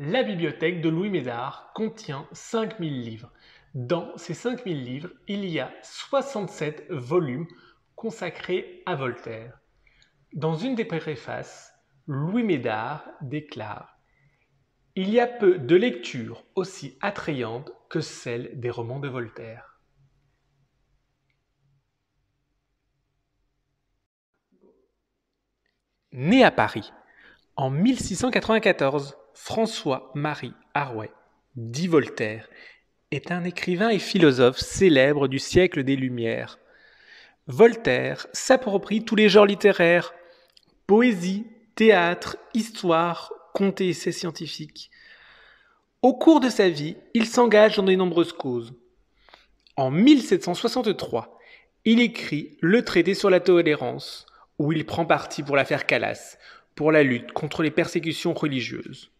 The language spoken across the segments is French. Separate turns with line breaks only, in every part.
La bibliothèque de Louis Médard contient 5000 livres. Dans ces 5000 livres, il y a 67 volumes consacrés à Voltaire. Dans une des préfaces, Louis Médard déclare « Il y a peu de lectures aussi attrayantes que celles des romans de Voltaire. » Né à Paris en 1694, François-Marie Arouet, dit Voltaire, est un écrivain et philosophe célèbre du siècle des Lumières. Voltaire s'approprie tous les genres littéraires, poésie, théâtre, histoire, contes et essais scientifiques. Au cours de sa vie, il s'engage dans de nombreuses causes. En 1763, il écrit le traité sur la tolérance, où il prend parti pour l'affaire Calas, pour la lutte contre les persécutions religieuses.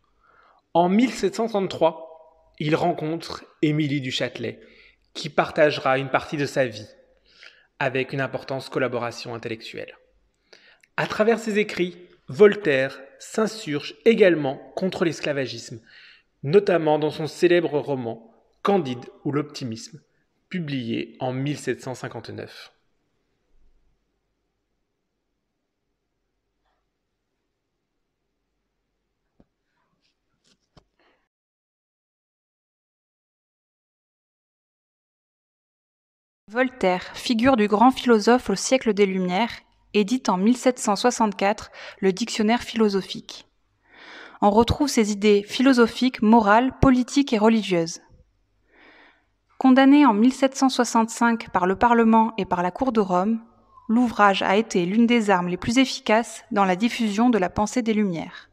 En 1733, il rencontre Émilie du Châtelet, qui partagera une partie de sa vie, avec une importante collaboration intellectuelle. À travers ses écrits, Voltaire s'insurge également contre l'esclavagisme, notamment dans son célèbre roman « Candide ou l'optimisme », publié en 1759.
Voltaire, figure du grand philosophe au siècle des Lumières, édite en 1764 le Dictionnaire philosophique. On retrouve ses idées philosophiques, morales, politiques et religieuses. Condamné en 1765 par le Parlement et par la Cour de Rome, l'ouvrage a été l'une des armes les plus efficaces dans la diffusion de la pensée des Lumières.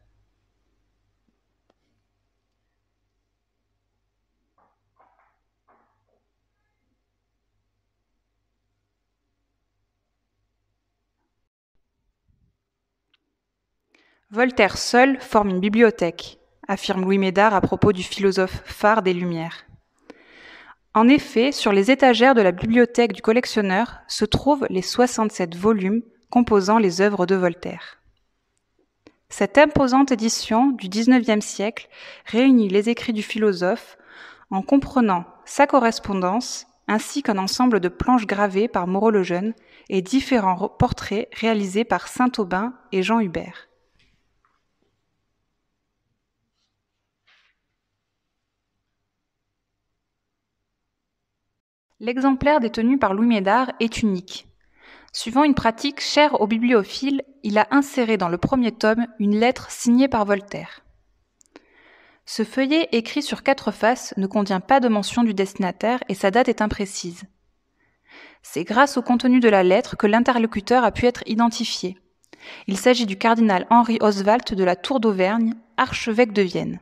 Voltaire seul forme une bibliothèque, affirme Louis Médard à propos du philosophe phare des Lumières. En effet, sur les étagères de la bibliothèque du collectionneur se trouvent les 67 volumes composant les œuvres de Voltaire. Cette imposante édition du XIXe siècle réunit les écrits du philosophe en comprenant sa correspondance ainsi qu'un ensemble de planches gravées par Moreau le Jeune et différents portraits réalisés par Saint-Aubin et Jean Hubert. L'exemplaire détenu par Louis Médard est unique. Suivant une pratique chère aux bibliophiles, il a inséré dans le premier tome une lettre signée par Voltaire. Ce feuillet écrit sur 4 faces ne contient pas de mention du destinataire et sa date est imprécise. C'est grâce au contenu de la lettre que l'interlocuteur a pu être identifié. Il s'agit du cardinal Henri Oswald de la Tour d'Auvergne, archevêque de Vienne.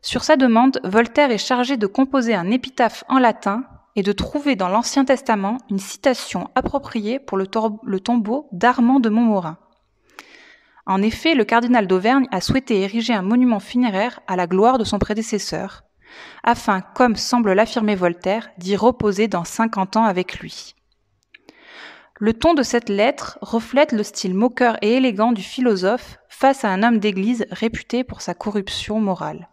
Sur sa demande, Voltaire est chargé de composer un épitaphe en latin et de trouver dans l'Ancien Testament une citation appropriée pour le tombeau d'Armand de Montmorin. En effet, le cardinal d'Auvergne a souhaité ériger un monument funéraire à la gloire de son prédécesseur, afin, comme semble l'affirmer Voltaire, d'y reposer dans 50 ans avec lui. Le ton de cette lettre reflète le style moqueur et élégant du philosophe face à un homme d'église réputé pour sa corruption morale.